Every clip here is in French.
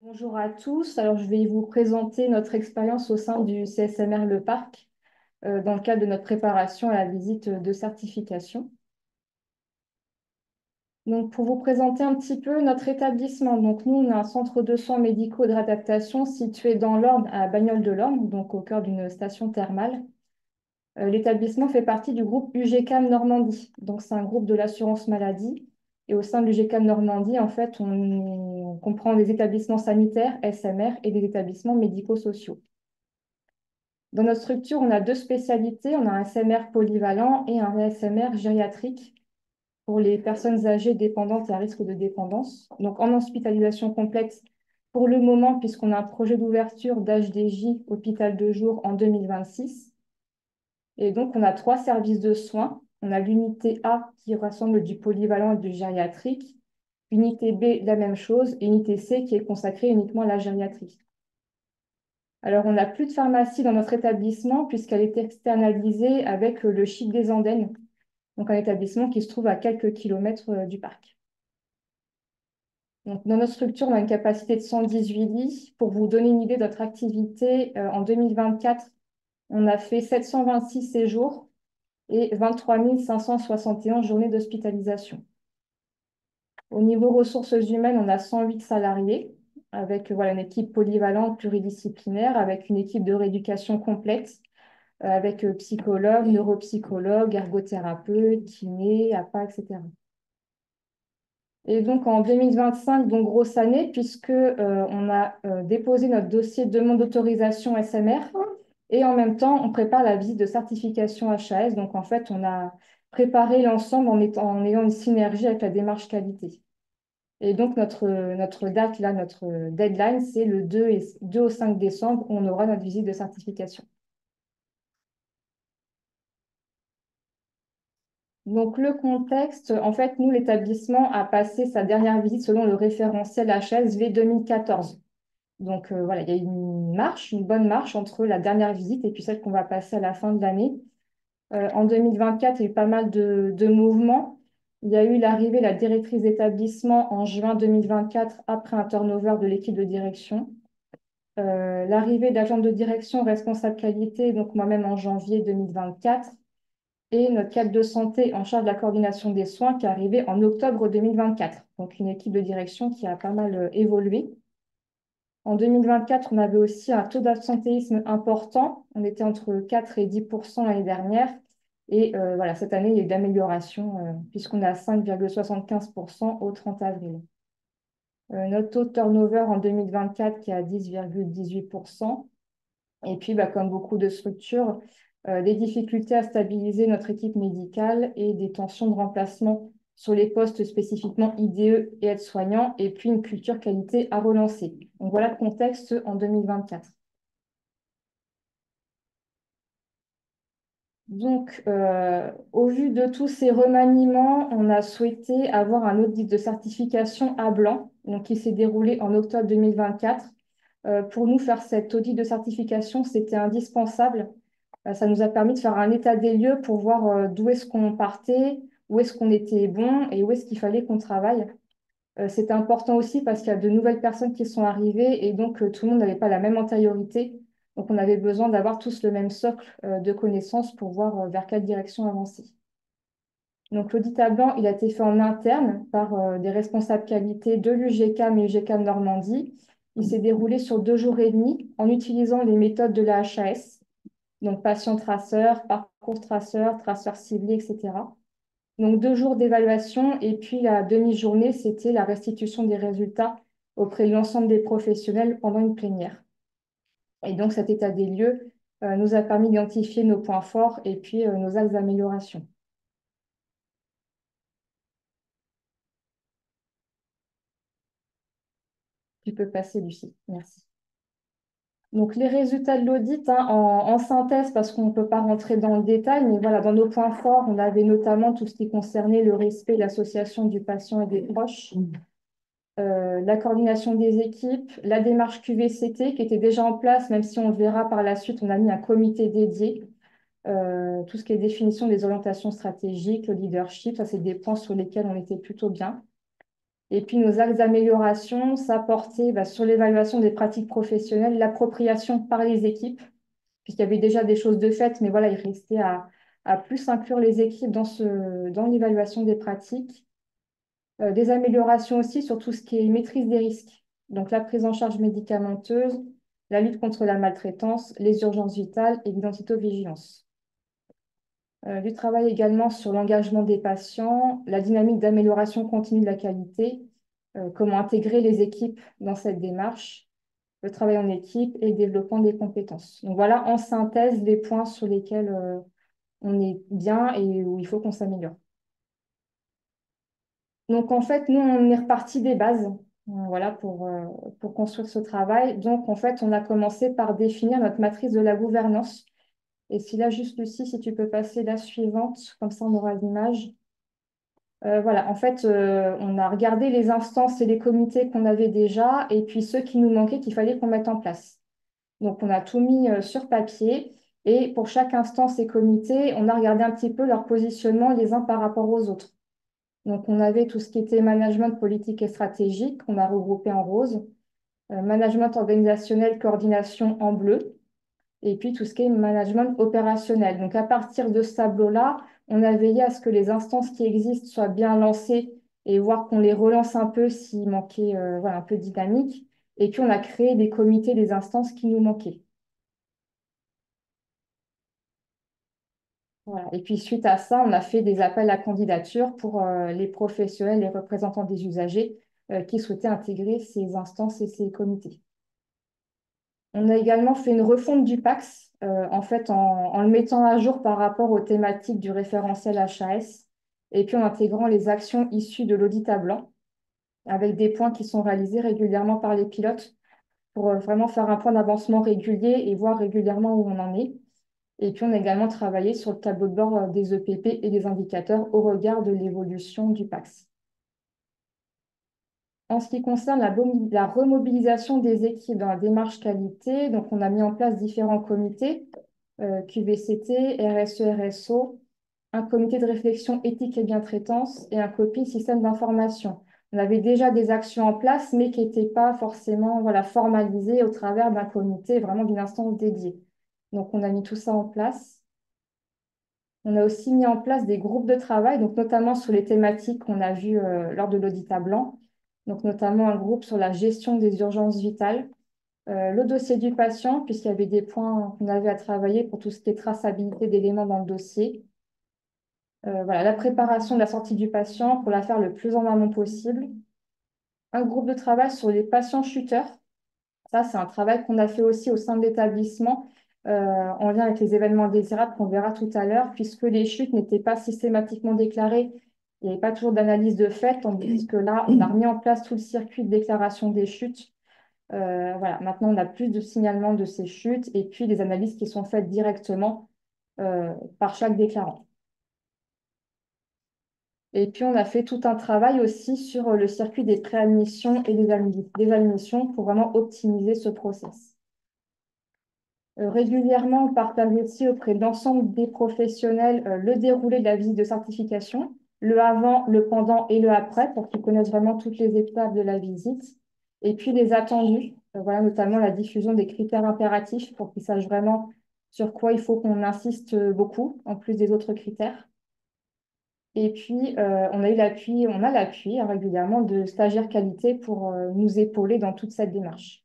Bonjour à tous. Alors, je vais vous présenter notre expérience au sein du CSMR Le Parc dans le cadre de notre préparation à la visite de certification. Donc, pour vous présenter un petit peu notre établissement, donc nous, on a un centre de soins médicaux et de réadaptation situé dans l'Orne, à Bagnoles-de-l'Orne, donc au cœur d'une station thermale. L'établissement fait partie du groupe UGCAM Normandie. Donc, c'est un groupe de l'assurance maladie. Et au sein de l'UGCAM Normandie, en fait, on comprend des établissements sanitaires, SMR, et des établissements médico-sociaux. Dans notre structure, on a deux spécialités. On a un SMR polyvalent et un SMR gériatrique pour les personnes âgées dépendantes et à risque de dépendance. Donc, en hospitalisation complexe pour le moment, puisqu'on a un projet d'ouverture d'HDJ, hôpital de jour, en 2026. Et donc, on a trois services de soins. On a l'unité A qui rassemble du polyvalent et du gériatrique. Unité B, la même chose. Et unité C qui est consacrée uniquement à la gériatrie. Alors, on n'a plus de pharmacie dans notre établissement puisqu'elle est externalisée avec le Chic des Andennes, donc un établissement qui se trouve à quelques kilomètres du parc. Donc, dans notre structure, on a une capacité de 118 lits. Pour vous donner une idée de notre activité, en 2024, on a fait 726 séjours et 23 571 journées d'hospitalisation. Au niveau ressources humaines, on a 108 salariés avec voilà, une équipe polyvalente pluridisciplinaire, avec une équipe de rééducation complète avec psychologue, neuropsychologue, ergothérapeute, kiné, APA, etc. Et donc en 2025, donc grosse année, puisque on a déposé notre dossier de demande d'autorisation SMR et en même temps, on prépare la visite de certification HAS. Donc en fait, on a préparé l'ensemble en ayant une synergie avec la démarche qualité. Et donc notre date, là, notre deadline, c'est le 2 au 5 décembre, où on aura notre visite de certification. Donc, le contexte, en fait, nous, l'établissement a passé sa dernière visite selon le référentiel HSV 2014. Donc, voilà, il y a une marche, une bonne marche entre la dernière visite et puis celle qu'on va passer à la fin de l'année. En 2024, il y a eu pas mal de mouvements. Il y a eu l'arrivée de la directrice d'établissement en juin 2024 après un turnover de l'équipe de direction. L'arrivée d'agents de direction responsable qualité, donc moi-même en janvier 2024 et notre cadre de santé en charge de la coordination des soins qui est arrivé en octobre 2024. Donc, une équipe de direction qui a pas mal évolué. En 2024, on avait aussi un taux d'absentéisme important. On était entre 4 et 10 l'année dernière. Et voilà, cette année, il y a eu d'amélioration puisqu'on est à 5,75 au 30 avril. Notre taux de turnover en 2024 qui est à 10,18 et puis, bah, comme beaucoup de structures, des difficultés à stabiliser notre équipe médicale et des tensions de remplacement sur les postes spécifiquement IDE et aides-soignants, et puis une culture qualité à relancer. Donc voilà le contexte en 2024. Donc, au vu de tous ces remaniements, on a souhaité avoir un audit de certification à blanc, donc qui s'est déroulé en octobre 2024. Pour nous, faire cet audit de certification, c'était indispensable. Ça nous a permis de faire un état des lieux pour voir d'où est-ce qu'on partait, où est-ce qu'on était bon et où est-ce qu'il fallait qu'on travaille. C'était important aussi parce qu'il y a de nouvelles personnes qui sont arrivées et donc tout le monde n'avait pas la même antériorité. Donc on avait besoin d'avoir tous le même socle de connaissances pour voir vers quelle direction avancer. Donc l'audit à blanc, il a été fait en interne par des responsables qualité de l'UGCAM et UGCAM Normandie. Il s'est déroulé sur 2 jours et demi en utilisant les méthodes de la HAS. Donc, patient traceur, parcours traceur, traceur ciblé, etc. Donc, 2 jours d'évaluation et puis la demi-journée, c'était la restitution des résultats auprès de l'ensemble des professionnels pendant une plénière. Et donc, cet état des lieux nous a permis d'identifier nos points forts et puis nos axes d'amélioration. Tu peux passer, Lucie. Merci. Donc, les résultats de l'audit, hein, en synthèse, parce qu'on ne peut pas rentrer dans le détail, mais voilà, dans nos points forts, on avait notamment tout ce qui concernait le respect, l'association du patient et des proches, la coordination des équipes, la démarche QVCT qui était déjà en place, même si on le verra par la suite, on a mis un comité dédié, tout ce qui est définition des orientations stratégiques, le leadership, ça c'est des points sur lesquels on était plutôt bien. Et puis nos axes d'amélioration, ça portait sur l'évaluation des pratiques professionnelles, l'appropriation par les équipes, puisqu'il y avait déjà des choses de fait, mais voilà, il restait à plus inclure les équipes dans l'évaluation des pratiques. Des améliorations aussi sur tout ce qui est maîtrise des risques. Donc la prise en charge médicamenteuse, la lutte contre la maltraitance, les urgences vitales et l'identité-vigilance. Du travail également sur l'engagement des patients, la dynamique d'amélioration continue de la qualité, comment intégrer les équipes dans cette démarche, le travail en équipe et le développement des compétences. Donc voilà en synthèse les points sur lesquels on est bien et où il faut qu'on s'améliore. Donc, en fait, nous, on est reparti des bases, voilà, pour construire ce travail. Donc, en fait, on a commencé par définir notre matrice de la gouvernance. Et si là, juste Lucie, si tu peux passer la suivante, comme ça, on aura l'image. Voilà, en fait, on a regardé les instances et les comités qu'on avait déjà, et puis ceux qui nous manquaient, qu'il fallait qu'on mette en place. Donc, on a tout mis sur papier. Et pour chaque instance et comité, on a regardé un petit peu leur positionnement les uns par rapport aux autres. Donc, on avait tout ce qui était management politique et stratégique, qu'on a regroupé en rose, management organisationnel, coordination en bleu, et puis tout ce qui est management opérationnel. Donc, à partir de ce tableau-là, on a veillé à ce que les instances qui existent soient bien lancées et voir qu'on les relance un peu s'il manquait voilà, un peu de dynamique. Et puis, on a créé des comités des instances qui nous manquaient. Voilà. Et puis, suite à ça, on a fait des appels à candidature pour les professionnels, les représentants des usagers qui souhaitaient intégrer ces instances et ces comités. On a également fait une refonte du PAX, en fait, en le mettant à jour par rapport aux thématiques du référentiel HAS, et puis en intégrant les actions issues de l'audit à blanc, avec des points qui sont réalisés régulièrement par les pilotes pour vraiment faire un point d'avancement régulier et voir régulièrement où on en est. Et puis, on a également travaillé sur le tableau de bord des EPP et des indicateurs au regard de l'évolution du PAX. En ce qui concerne la remobilisation des équipes dans la démarche qualité, donc on a mis en place différents comités, QVCT, RSE, RSO, un comité de réflexion éthique et bientraitance et un COPI système d'information. On avait déjà des actions en place, mais qui n'étaient pas forcément voilà, formalisées au travers d'un comité, vraiment d'une instance dédiée. Donc, on a mis tout ça en place. On a aussi mis en place des groupes de travail, donc notamment sur les thématiques qu'on a vues lors de l'audit à blanc, donc notamment un groupe sur la gestion des urgences vitales, le dossier du patient, puisqu'il y avait des points qu'on avait à travailler pour tout ce qui est traçabilité d'éléments dans le dossier. Voilà, la préparation de la sortie du patient pour la faire le plus en amont possible. Un groupe de travail sur les patients chuteurs. Ça, c'est un travail qu'on a fait aussi au sein de l'établissement en lien avec les événements désirables qu'on verra tout à l'heure, puisque les chutes n'étaient pas systématiquement déclarées. Il n'y avait pas toujours d'analyse de fait, tandis que là, on a remis en place tout le circuit de déclaration des chutes. Voilà, maintenant, on a plus de signalements de ces chutes et puis des analyses qui sont faites directement par chaque déclarant. Et puis, on a fait tout un travail aussi sur le circuit des préadmissions et des admissions pour vraiment optimiser ce process. Régulièrement, on partage aussi auprès de l'ensemble des professionnels le déroulé de la visite de certification, le avant, le pendant et le après, pour qu'ils connaissent vraiment toutes les étapes de la visite. Et puis les attendus, voilà, notamment la diffusion des critères impératifs pour qu'ils sachent vraiment sur quoi il faut qu'on insiste beaucoup, en plus des autres critères. Et puis, on a l'appui régulièrement de stagiaires qualité pour nous épauler dans toute cette démarche.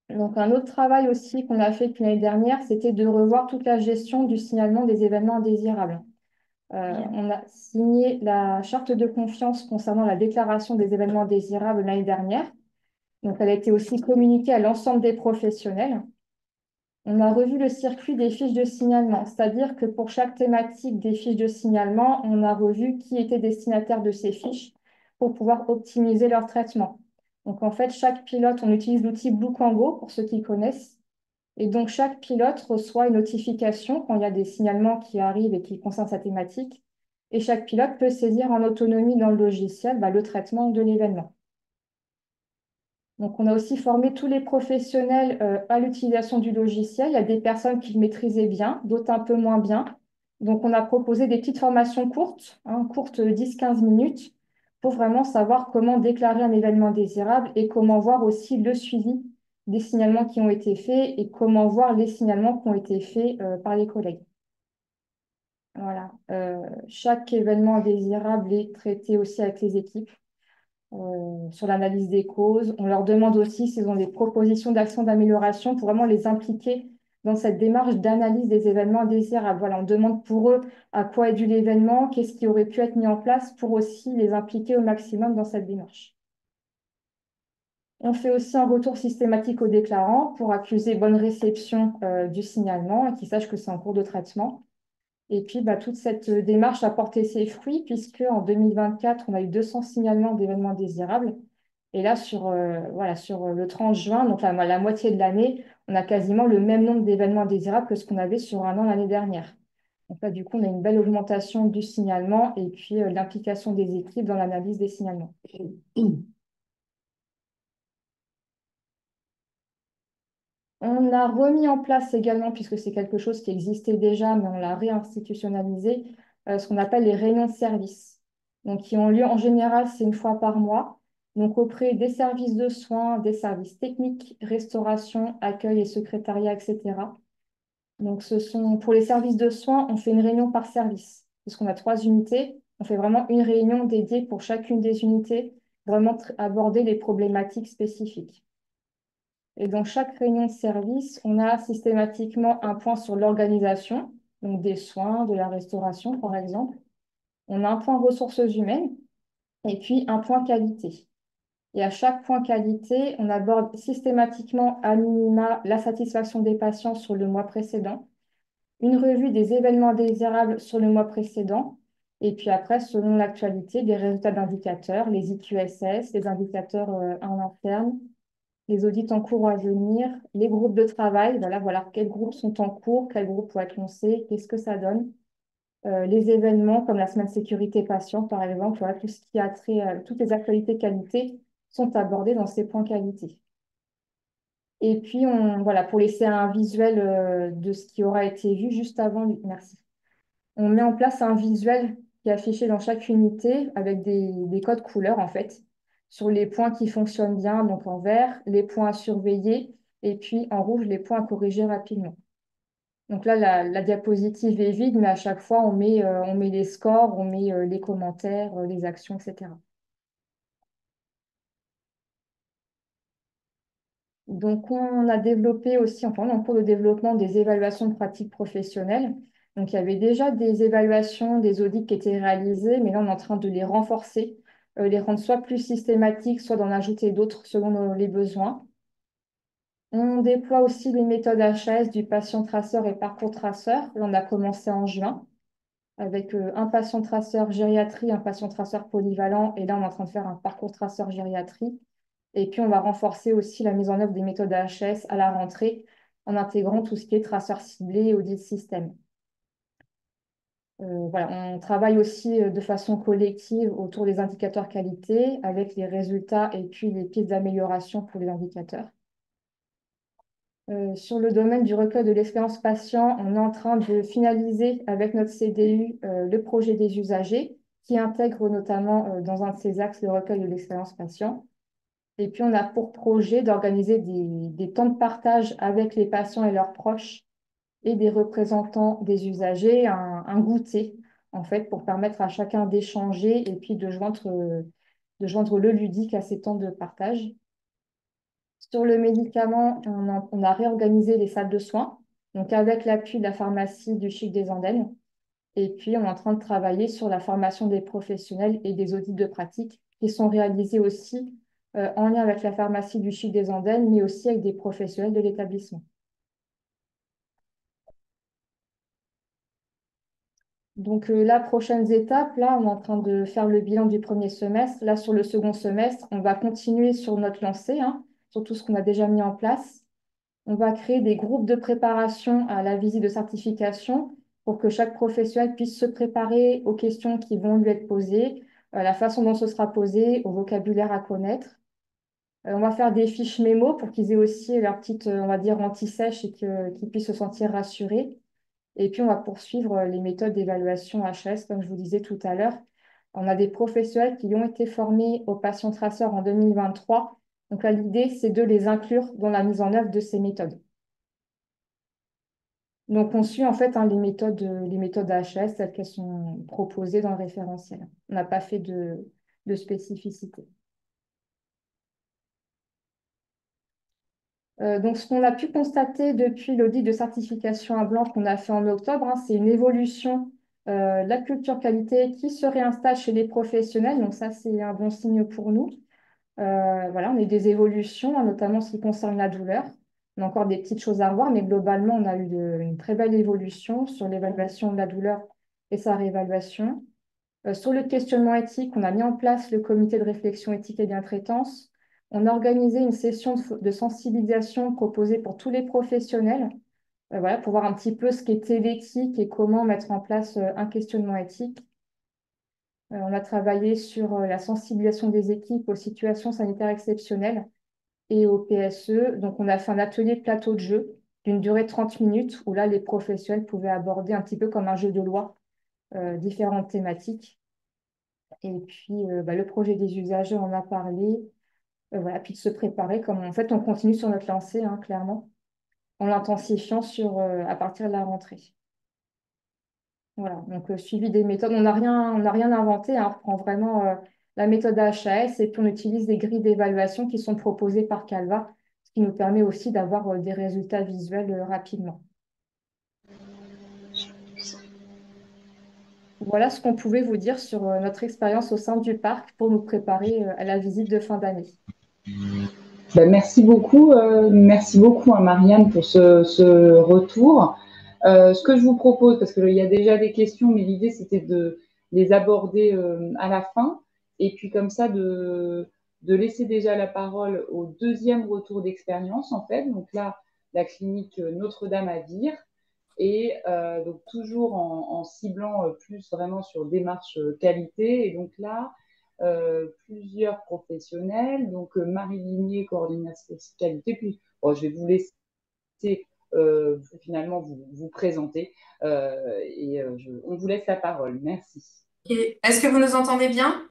Donc, un autre travail aussi qu'on a fait depuis l'année dernière, c'était de revoir toute la gestion du signalement des événements indésirables. On a signé la charte de confiance concernant la déclaration des événements indésirables l'année dernière. Donc, elle a été aussi communiquée à l'ensemble des professionnels. On a revu le circuit des fiches de signalement, c'est-à-dire que pour chaque thématique des fiches de signalement, on a revu qui était destinataire de ces fiches pour pouvoir optimiser leur traitement. Donc, en fait, chaque pilote, on utilise l'outil Bluekango pour ceux qui connaissent. Et donc, chaque pilote reçoit une notification quand il y a des signalements qui arrivent et qui concernent sa thématique. Et chaque pilote peut saisir en autonomie dans le logiciel le traitement de l'événement. Donc, on a aussi formé tous les professionnels à l'utilisation du logiciel. Il y a des personnes qui le maîtrisaient bien, d'autres un peu moins bien. Donc, on a proposé des petites formations courtes, hein, courtes 10-15 minutes, pour vraiment savoir comment déclarer un événement désirable et comment voir aussi le suivi des signalements qui ont été faits et comment voir les signalements qui ont été faits par les collègues. Voilà. Chaque événement indésirable est traité aussi avec les équipes sur l'analyse des causes. On leur demande aussi s'ils ont des propositions d'action d'amélioration pour vraiment les impliquer dans cette démarche d'analyse des événements indésirables. Voilà, on demande pour eux à quoi est dû l'événement, qu'est-ce qui aurait pu être mis en place pour aussi les impliquer au maximum dans cette démarche. On fait aussi un retour systématique aux déclarants pour accuser bonne réception du signalement et qu'ils sachent que c'est en cours de traitement. Et puis, bah, toute cette démarche a porté ses fruits puisque en 2024, on a eu 200 signalements d'événements désirables. Et là, voilà, sur le 30 juin, donc la moitié de l'année, on a quasiment le même nombre d'événements désirables que ce qu'on avait sur un an l'année dernière. Donc là, du coup, on a une belle augmentation du signalement et puis l'implication des équipes dans l'analyse des signalements. On a remis en place également, puisque c'est quelque chose qui existait déjà, mais on l'a réinstitutionnalisé, ce qu'on appelle les réunions de service. Donc, qui ont lieu en général, c'est une fois par mois, donc auprès des services de soins, des services techniques, restauration, accueil et secrétariat, etc. Donc, pour les services de soins, on fait une réunion par service, puisqu'on a 3 unités. On fait vraiment une réunion dédiée pour chacune des unités, vraiment aborder les problématiques spécifiques. Et dans chaque réunion de service, on a systématiquement un point sur l'organisation, donc des soins, de la restauration, par exemple. On a un point ressources humaines et puis un point qualité. Et à chaque point qualité, on aborde systématiquement à minima la satisfaction des patients sur le mois précédent, une revue des événements désirables sur le mois précédent, et puis après, selon l'actualité, des résultats d'indicateurs, les IQSS, les indicateurs en interne, les audits en cours ou à venir, les groupes de travail, voilà, quels groupes sont en cours, quels groupes vont être lancés, qu'est-ce que ça donne. Les événements comme la semaine sécurité patient, par exemple, voilà, tout ce qui a trait, toutes les actualités qualité sont abordées dans ces points qualité. Et puis, voilà, pour laisser un visuel de ce qui aura été vu juste avant, merci. On met en place un visuel qui est affiché dans chaque unité avec des codes couleurs, en fait, sur les points qui fonctionnent bien, donc en vert, les points à surveiller, et puis en rouge, les points à corriger rapidement. Donc là, la diapositive est vide, mais à chaque fois, on met les scores, on met les commentaires, les actions, etc. Donc, on a développé aussi, enfin, on est en cours de développement des évaluations de pratiques professionnelles. Donc, il y avait déjà des évaluations, des audits qui étaient réalisés, mais là, on est en train de les renforcer, les rendre soit plus systématiques, soit d'en ajouter d'autres selon les besoins. On déploie aussi les méthodes HS du patient traceur et parcours traceur. Là, on a commencé en juin avec un patient traceur gériatrie, un patient traceur polyvalent, et là, on est en train de faire un parcours traceur gériatrie. Et puis, on va renforcer aussi la mise en œuvre des méthodes AHS à la rentrée en intégrant tout ce qui est traceur ciblé et audit système. Voilà, on travaille aussi de façon collective autour des indicateurs qualité avec les résultats et puis les pistes d'amélioration pour les indicateurs. Sur le domaine du recueil de l'expérience patient, on est en train de finaliser avec notre CDU le projet des usagers qui intègre notamment dans un de ses axes le recueil de l'expérience patient. Et puis, on a pour projet d'organiser des temps de partage avec les patients et leurs proches et des représentants des usagers, un goûter, en fait, pour permettre à chacun d'échanger et puis de joindre le ludique à ces temps de partage. Sur le médicament, on a réorganisé les salles de soins, donc avec l'appui de la pharmacie du Chic des Andennes. Et puis, on est en train de travailler sur la formation des professionnels et des audits de pratique qui sont réalisés aussi en lien avec la pharmacie du Chic des Andennes, mais aussi avec des professionnels de l'établissement. Donc, la prochaine étape, là, on est en train de faire le bilan du premier semestre. Là, sur le second semestre, on va continuer sur notre lancée, hein, sur tout ce qu'on a déjà mis en place. On va créer des groupes de préparation à la visite de certification pour que chaque professionnel puisse se préparer aux questions qui vont lui être posées, la façon dont ce sera posé, au vocabulaire à connaître. On va faire des fiches mémo pour qu'ils aient aussi leur petite, on va dire, anti-sèche et qu'ils puissent se sentir rassurés. Et puis, on va poursuivre les méthodes d'évaluation HS, comme je vous disais tout à l'heure. On a des professionnels qui ont été formés aux patients traceurs en 2023. Donc là, l'idée, c'est de les inclure dans la mise en œuvre de ces méthodes. Donc, on suit en fait les méthodes HS telles qu'elles sont proposées dans le référentiel. On n'a pas fait de spécificité. Donc, ce qu'on a pu constater depuis l'audit de certification à blanc qu'on a fait en octobre, hein, c'est une évolution de la culture qualité qui se réinstalle chez les professionnels. Donc, ça, c'est un bon signe pour nous. Voilà, on a eu des évolutions, hein, notamment en ce qui concerne la douleur. On a encore des petites choses à revoir, mais globalement, on a eu une très belle évolution sur l'évaluation de la douleur et sa réévaluation. Sur le questionnement éthique, on a mis en place le comité de réflexion éthique et bientraitance. On a organisé une session de sensibilisation proposée pour tous les professionnels, voilà, pour voir un petit peu ce qu'était l'éthique et comment mettre en place un questionnement éthique. On a travaillé sur la sensibilisation des équipes aux situations sanitaires exceptionnelles et au PSE. Donc, on a fait un atelier de plateau de jeu d'une durée de 30 minutes où là, les professionnels pouvaient aborder un petit peu comme un jeu de loi différentes thématiques. Et puis, le projet des usagers, on en a parlé. Voilà, puis de se préparer, comme en fait, on continue sur notre lancée, hein, clairement, en l'intensifiant à partir de la rentrée. Voilà, donc suivi des méthodes. On n'a rien inventé, hein, on reprend vraiment la méthode HAS et puis on utilise des grilles d'évaluation qui sont proposées par Calva, ce qui nous permet aussi d'avoir des résultats visuels rapidement. Voilà ce qu'on pouvait vous dire sur notre expérience au sein du parc pour nous préparer à la visite de fin d'année. Ben, merci beaucoup à Marianne pour ce retour. Ce que je vous propose, parce qu'il y a déjà des questions, mais l'idée c'était de les aborder à la fin, et puis comme ça de laisser déjà la parole au deuxième retour d'expérience en fait. Donc là, la clinique Notre-Dame à Vire, et donc toujours en ciblant plus vraiment sur démarche qualité. Et donc là, plusieurs professionnels, donc Marie Ligné, coordinatrice qualité, puis je vais vous laisser finalement vous présenter et on vous laisse la parole. Merci. Est-ce que vous nous entendez bien?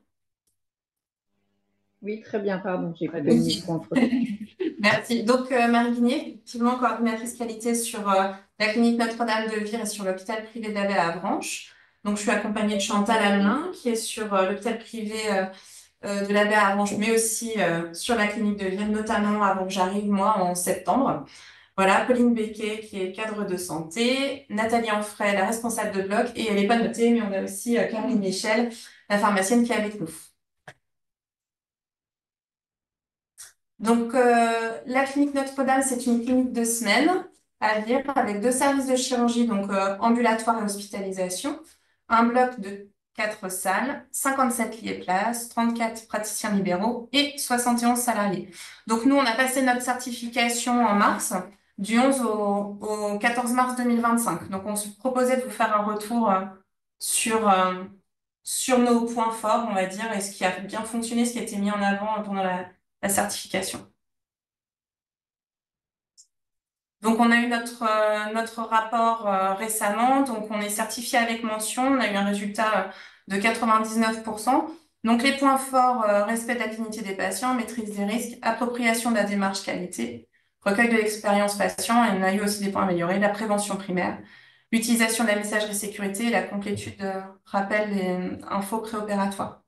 Oui, très bien, pardon, j'ai coupé le Oui. micro entre. Merci. Donc, Marie Guigné, effectivement, coordinatrice qualité sur la clinique Notre-Dame de Vire et sur l'hôpital privé d'Abbé à Avranches. Donc, je suis accompagnée de Chantal Hamelin, qui est sur l'hôpital privé de l'Abbé à Avranches, mais aussi sur la clinique de Vire, notamment avant que j'arrive, moi, en septembre. Voilà, Pauline Becquet, qui est cadre de santé, Nathalie Enfray, la responsable de bloc, et elle n'est pas notée, mais on a aussi Caroline Michel, la pharmacienne qui est avec nous. Donc, la clinique Notre-Dame, c'est une clinique de semaine à Vire avec 2 services de chirurgie, donc ambulatoire et hospitalisation, un bloc de 4 salles, 57 lits et places, 34 praticiens libéraux et 71 salariés. Donc, nous, on a passé notre certification en mars, du 11 au 14 mars 2025. Donc, on se proposait de vous faire un retour sur, sur nos points forts, on va dire, et ce qui a bien fonctionné, ce qui a été mis en avant pendant la certification. Donc, on a eu notre rapport récemment. Donc, on est certifié avec mention. On a eu un résultat de 99%. Donc, les points forts, respect de la dignité des patients, maîtrise des risques, appropriation de la démarche qualité, recueil de l'expérience patient. Et on a eu aussi des points améliorés, la prévention primaire, l'utilisation de la messagerie sécurité et la complétude de rappel des infos préopératoires.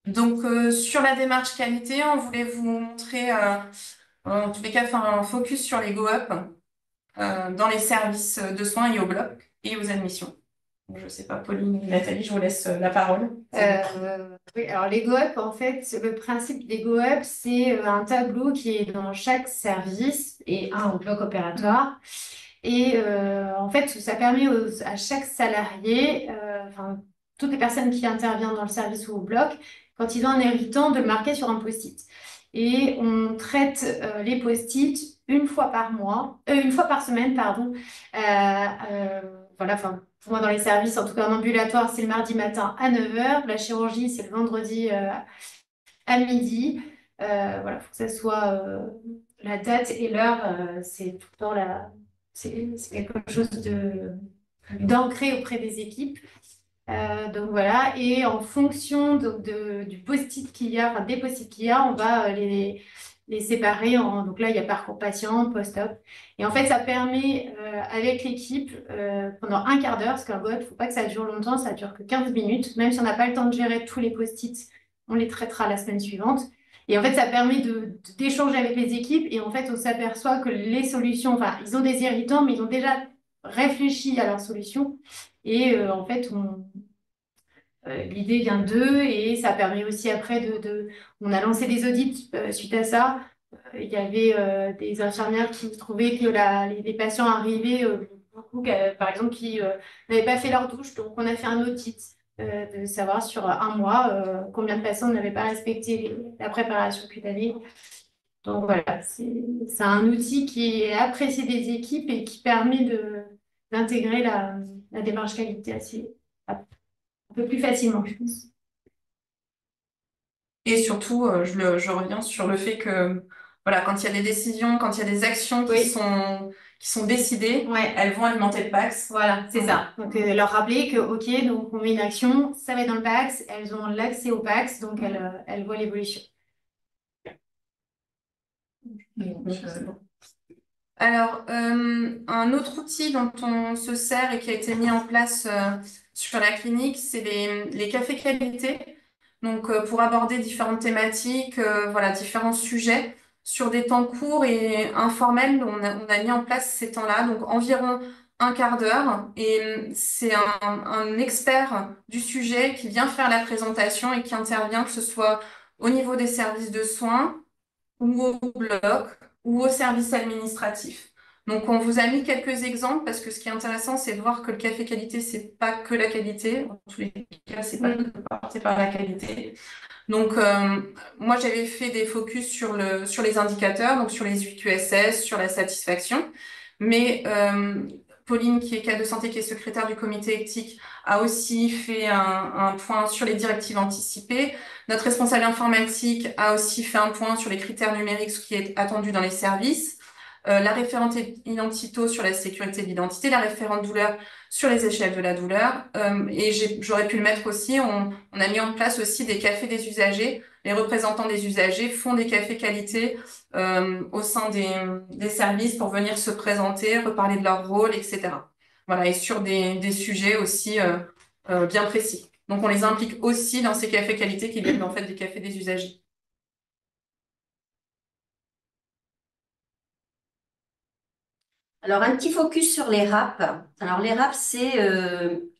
Donc, sur la démarche qualité, on voulait vous montrer, en tous les cas, faire un focus sur les go-up dans les services de soins et au bloc et aux admissions. Donc, je ne sais pas, Pauline et Nathalie, je vous laisse la parole. Oui, alors les go-up, en fait, le principe des go-up, c'est un tableau qui est dans chaque service et un au bloc opératoire. Et en fait, ça permet à chaque salarié, enfin, toutes les personnes qui interviennent dans le service ou au bloc, quand ils ont un héritant, de le marquer sur un post-it. Et on traite les post-it une fois par mois, une fois par semaine, pardon. Voilà, enfin, pour moi, dans les services, en tout cas en ambulatoire, c'est le mardi matin à 9 h. La chirurgie, c'est le vendredi à midi. Voilà, il faut que ça soit la date et l'heure, c'est tout le temps c'est quelque chose d'ancré auprès des équipes. Donc voilà, et en fonction du post-it qu'il y a, enfin des post-it qu'il y a, on va les séparer donc là, il y a parcours patient, post-op. Et en fait, ça permet avec l'équipe pendant un quart d'heure, parce qu'un GOEP, il ne faut pas que ça dure longtemps, ça dure que 15 minutes. Même si on n'a pas le temps de gérer tous les post-it, on les traitera la semaine suivante. Et en fait, ça permet d'échanger avec les équipes. Et en fait, on s'aperçoit que les solutions, enfin, ils ont des irritants, mais ils ont déjà réfléchi à leurs solutions. Et en fait, l'idée vient d'eux et ça permet aussi après On a lancé des audits suite à ça. Il y avait des infirmières qui trouvaient que les patients arrivaient, beaucoup, par exemple, qui n'avaient pas fait leur douche. Donc, on a fait un audit de savoir sur un mois combien de patients n'avaient pas respecté la préparation cutanée. Donc, voilà, c'est un outil qui est apprécié des équipes et qui permet d'intégrer la démarche qualité un peu plus facilement, je pense. Et surtout, je reviens sur le fait que voilà, quand il y a des décisions, quand il y a des actions Oui. qui sont décidées, Ouais. elles vont alimenter le PAX. Voilà, c'est ça. Donc, leur rappeler que, OK, donc on met une action, ça va être dans le PAX, elles ont l'accès au PAX, donc elles voient l'évolution. Alors, un autre outil dont on se sert et qui a été mis en place sur la clinique, c'est les cafés qualité. Donc, pour aborder différentes thématiques, voilà, différents sujets sur des temps courts et informels, on a mis en place ces temps-là, donc environ un quart d'heure. Et c'est un expert du sujet qui vient faire la présentation et qui intervient, que ce soit au niveau des services de soins ou au bloc ou au service administratif. Donc, on vous a mis quelques exemples parce que ce qui est intéressant, c'est de voir que le café qualité, c'est pas que la qualité. En tous les cas, c'est pas que porté par la qualité. Donc, moi, j'avais fait des focus sur les indicateurs, donc sur les UQSS, sur la satisfaction. Mais Pauline, qui est cadre de santé, qui est secrétaire du comité éthique, a aussi fait un point sur les directives anticipées. Notre responsable informatique a aussi fait un point sur les critères numériques, ce qui est attendu dans les services. La référente identito sur la sécurité de l'identité, la référente douleur sur les échelles de la douleur. Et j'aurais pu le mettre aussi, on a mis en place aussi des cafés des usagers. Les représentants des usagers font des cafés qualité au sein des services pour venir se présenter, reparler de leur rôle, etc. Voilà, et sur des sujets aussi bien précis. Donc, on les implique aussi dans ces cafés qualité qui viennent en fait des cafés des usagers. Alors, un petit focus sur les RAP. Alors, les RAP, c'est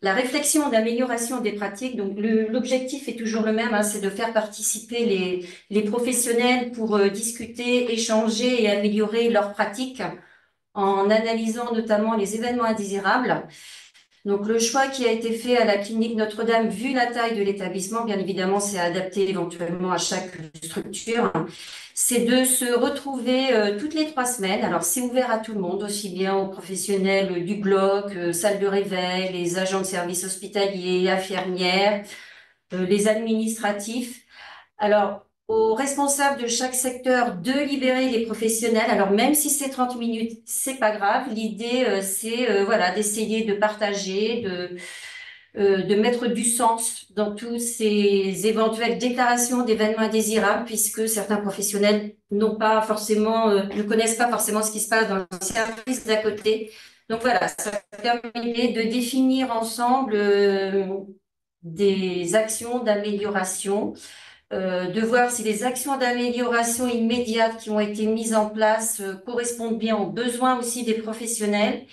la réflexion d'amélioration des pratiques. Donc, l'objectif est toujours le même, hein, c'est de faire participer les professionnels pour discuter, échanger et améliorer leurs pratiques en analysant notamment les événements indésirables. Donc, le choix qui a été fait à la clinique Notre-Dame, vu la taille de l'établissement, bien évidemment, c'est adapté éventuellement à chaque structure, c'est de se retrouver toutes les 3 semaines. Alors, c'est ouvert à tout le monde, aussi bien aux professionnels du bloc, salle de réveil, les agents de services hospitaliers, infirmières, les administratifs. Alors, aux responsables de chaque secteur de libérer les professionnels. Alors, même si c'est 30 minutes, c'est pas grave. L'idée, c'est voilà, d'essayer de partager, de mettre du sens dans tous ces éventuelles déclarations d'événements indésirables, puisque certains professionnels n'ont pas forcément, ne connaissent pas forcément ce qui se passe dans le service d'à côté. Donc voilà, ça permet de définir ensemble des actions d'amélioration. De voir si les actions d'amélioration immédiates qui ont été mises en place correspondent bien aux besoins aussi des professionnels.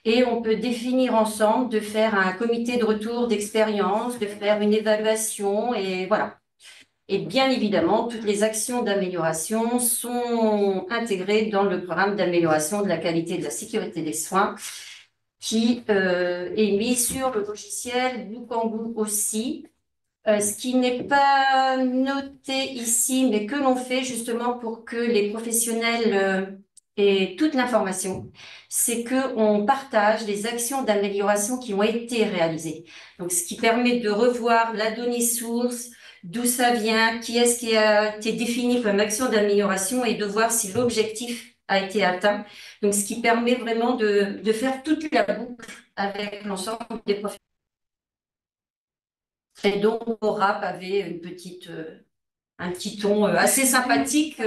Et on peut définir ensemble de faire un comité de retour d'expérience, de faire une évaluation et voilà. Et bien évidemment, toutes les actions d'amélioration sont intégrées dans le programme d'amélioration de la qualité et de la sécurité des soins qui est mis sur le logiciel Bookangu aussi. Ce qui n'est pas noté ici, mais que l'on fait justement pour que les professionnels aient toute l'information, c'est qu'on partage les actions d'amélioration qui ont été réalisées. Donc, ce qui permet de revoir la donnée source, d'où ça vient, qui est-ce qui a été défini comme action d'amélioration et de voir si l'objectif a été atteint. Donc, ce qui permet vraiment de faire toute la boucle avec l'ensemble des professionnels. Et donc, au rap avait un petit ton assez sympathique,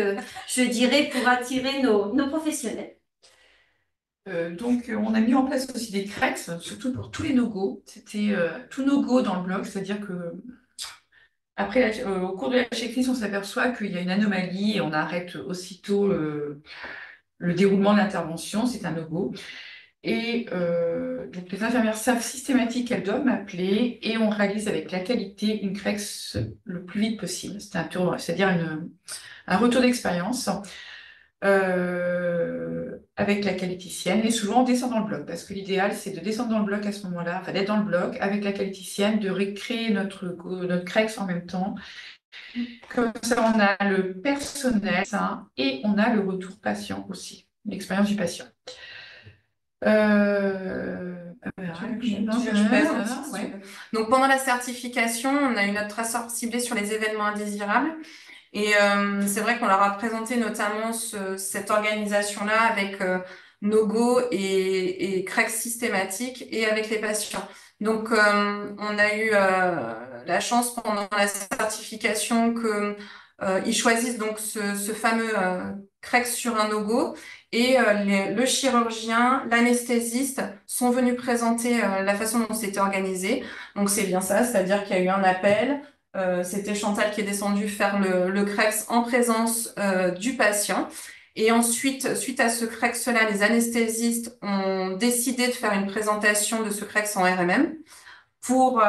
je dirais, pour attirer nos professionnels. Donc, on a mis en place aussi des cracks, surtout pour tous les no-go. C'était tout no-go dans le blog, c'est-à-dire que après, au cours de la checklist, on s'aperçoit qu'il y a une anomalie et on arrête aussitôt le déroulement de l'intervention, c'est un no-go. Et donc, les infirmières savent systématiquement qu'elles doivent m'appeler et on réalise avec la qualité une CREX le plus vite possible. C'est-à-dire un retour d'expérience avec la qualiticienne et souvent on descend dans le bloc parce que l'idéal c'est de descendre dans le bloc à ce moment-là, enfin d'être dans le bloc avec la qualiticienne, de recréer notre CREX en même temps. Comme ça, on a le personnel et on a le retour patient aussi, l'expérience du patient. Donc pendant la certification, on a eu notre traceur ciblé sur les événements indésirables. Et c'est vrai qu'on leur a présenté notamment cette organisation-là avec no-go et crack systématique et avec les patients. Donc on a eu la chance pendant la certification que ils choisissent donc ce fameux crack sur un no-go et le chirurgien, l'anesthésiste sont venus présenter la façon dont c'était organisé. Donc c'est bien ça, c'est-à-dire qu'il y a eu un appel. C'était Chantal qui est descendue faire le CREX en présence du patient. Et ensuite, suite à ce CREX-là, les anesthésistes ont décidé de faire une présentation de ce CREX en RMM pour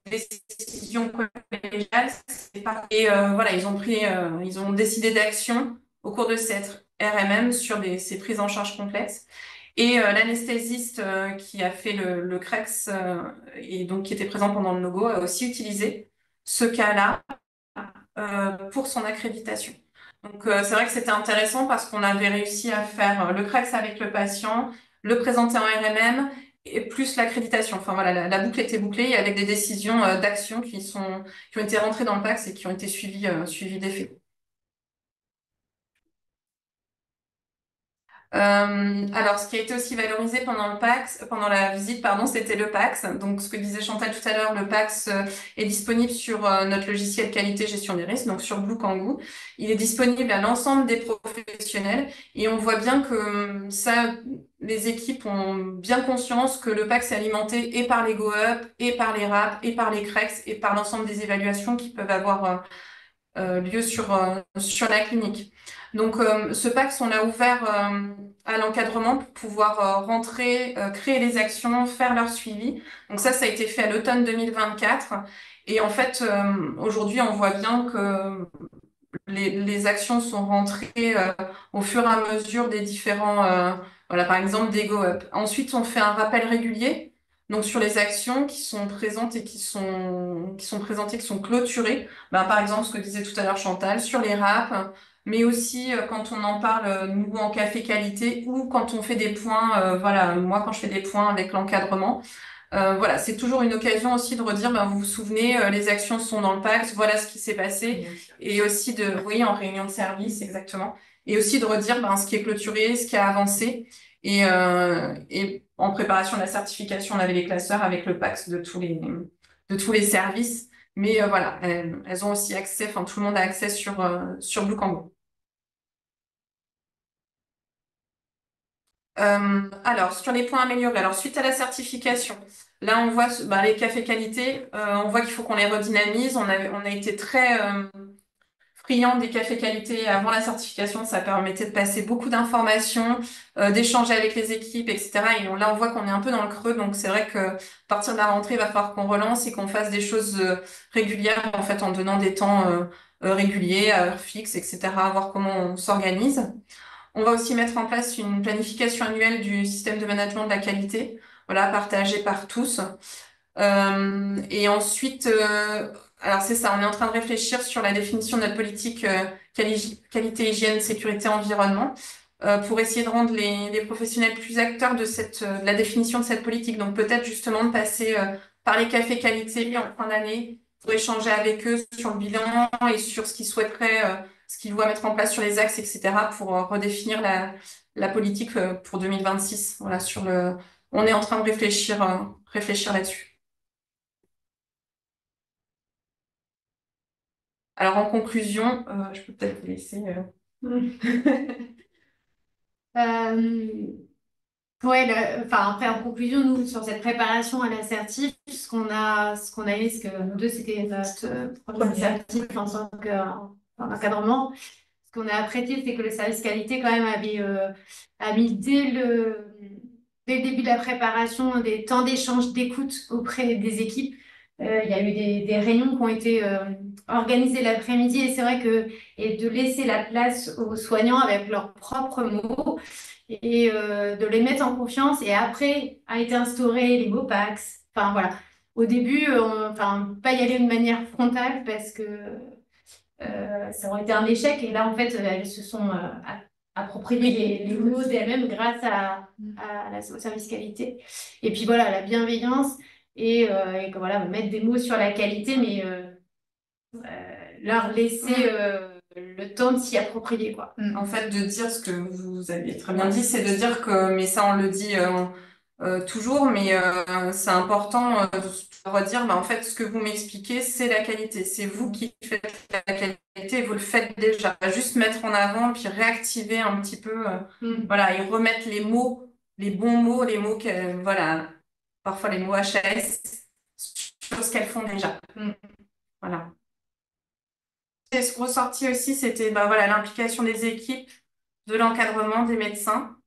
décision collégiale. Et voilà, ils ont décidé d'action au cours de cette RMM sur ces prises en charge complexes. Et l'anesthésiste qui a fait le CREX et donc qui était présent pendant le logo a aussi utilisé ce cas-là pour son accréditation. Donc c'est vrai que c'était intéressant parce qu'on avait réussi à faire le CREX avec le patient, le présenter en RMM et plus l'accréditation. Enfin voilà, la boucle était bouclée avec des décisions d'action qui ont été rentrées dans le PACS et qui ont été suivies d'effet. Alors, ce qui a été aussi valorisé pendant le PACS, pendant la visite, pardon, c'était le PACS. Donc, ce que disait Chantal tout à l'heure, le PACS est disponible sur notre logiciel qualité gestion des risques, donc sur Blue Kangoo. Il est disponible à l'ensemble des professionnels et on voit bien que ça, les équipes ont bien conscience que le PACS est alimenté et par les GoUp, et par les RAP, et par les CREX, et par l'ensemble des évaluations qui peuvent avoir lieu sur la clinique. Donc, ce PACS, on l'a ouvert à l'encadrement pour pouvoir rentrer, créer les actions, faire leur suivi. Donc ça a été fait à l'automne 2024. Et en fait, aujourd'hui, on voit bien que les actions sont rentrées au fur et à mesure des différents, voilà, par exemple, des go-up. Ensuite, on fait un rappel régulier. Donc, sur les actions qui sont présentes et qui sont présentées, qui sont clôturées. Ben, par exemple, ce que disait tout à l'heure Chantal, sur les RAP, mais aussi quand on en parle, nous, en café qualité, ou quand on fait des points, voilà, moi, quand je fais des points avec l'encadrement. Voilà, c'est toujours une occasion aussi de redire, ben, vous vous souvenez, les actions sont dans le PACS, voilà ce qui s'est passé. Et aussi oui, en réunion de service, exactement. Et aussi de redire ben, ce qui est clôturé, ce qui a avancé. Et en préparation de la certification, on avait les classeurs avec le PACS de tous les services. Mais voilà, elles ont aussi accès, enfin tout le monde a accès sur Blue Kangoo. Alors, sur les points améliorés, alors suite à la certification, là on voit bah, les cafés qualité, on voit qu'il faut qu'on les redynamise. On a été très friand des cafés qualité avant la certification, ça permettait de passer beaucoup d'informations, d'échanger avec les équipes, etc. Et là on voit qu'on est un peu dans le creux, donc c'est vrai que à partir de la rentrée, il va falloir qu'on relance et qu'on fasse des choses régulières, en fait, en donnant des temps réguliers, à heure fixe, etc., voir comment on s'organise. On va aussi mettre en place une planification annuelle du système de management de la qualité, voilà, partagée par tous. Et ensuite, alors c'est ça, on est en train de réfléchir sur la définition de notre politique qualité, hygiène, sécurité, environnement, pour essayer de rendre les professionnels plus acteurs de la définition de cette politique. Donc peut-être justement de passer par les cafés qualité en fin d'année pour échanger avec eux sur le bilan et sur ce qu'ils souhaiteraient, ce qu'ils voient mettre en place sur les axes, etc., pour redéfinir la politique pour 2026. Voilà, on est en train de réfléchir là-dessus. Alors, en conclusion, je peux peut-être vous laisser. Ouais, enfin, après, en conclusion, nous, sur cette préparation à l'assertif, ce qu'on a eu, c'est que nous deux, c'était notre premier assertif en tant qu'encadrement. Ce qu'on a apprécié, c'est que le service qualité, quand même, a mis dès le début de la préparation des temps d'échange, d'écoute auprès des équipes. Il y a eu des réunions qui ont été organisées l'après-midi et c'est vrai et de laisser la place aux soignants avec leurs propres mots et de les mettre en confiance. Et après, a été instauré les MOPAX. Enfin, voilà. Au début, enfin, pas y aller de manière frontale parce que ça aurait été un échec. Et là, en fait, elles se sont appropriées les mots d'elles-mêmes grâce au service qualité. Et puis voilà, la bienveillance et que, voilà, mettre des mots sur la qualité, mais leur laisser le temps de s'y approprier, quoi. En fait, de dire ce que vous avez très bien dit, c'est de dire que, mais ça on le dit toujours, mais c'est important de redire, bah, en fait, ce que vous m'expliquez, c'est la qualité. C'est vous qui faites la qualité et vous le faites déjà. Juste mettre en avant, puis réactiver un petit peu, voilà, et remettre les mots, les bons mots, les mots voilà, parfois les mots HAS, sur ce qu'elles font déjà. Voilà. Et ce ressorti aussi, c'était bah, voilà, l'implication des équipes, de l'encadrement des médecins.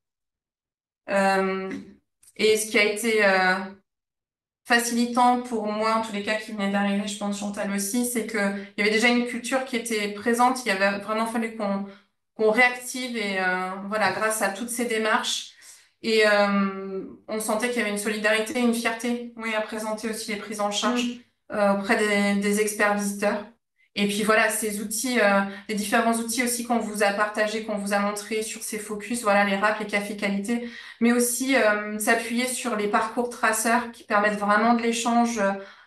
Et ce qui a été facilitant pour moi, en tous les cas qui venait d'arriver, je pense Chantal aussi, c'est qu'il y avait déjà une culture qui était présente. Il avait vraiment fallu qu'on réactive et voilà, grâce à toutes ces démarches. Et on sentait qu'il y avait une solidarité et une fierté, oui, à présenter aussi les prises en charge auprès des experts visiteurs. Et puis voilà, ces outils, les différents outils aussi qu'on vous a partagés, qu'on vous a montrés sur ces focus, voilà, les RAP, les cafés qualité, mais aussi s'appuyer sur les parcours traceurs qui permettent vraiment de l'échange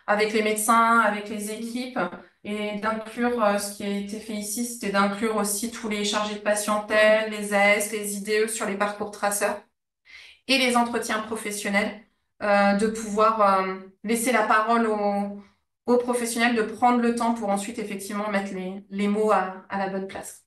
avec les médecins, avec les équipes, et d'inclure ce qui a été fait ici, c'était d'inclure aussi tous les chargés de patientèle, les AS, les IDE sur les parcours traceurs et les entretiens professionnels, de pouvoir laisser la parole aux professionnels, de prendre le temps pour ensuite effectivement mettre les mots à la bonne place.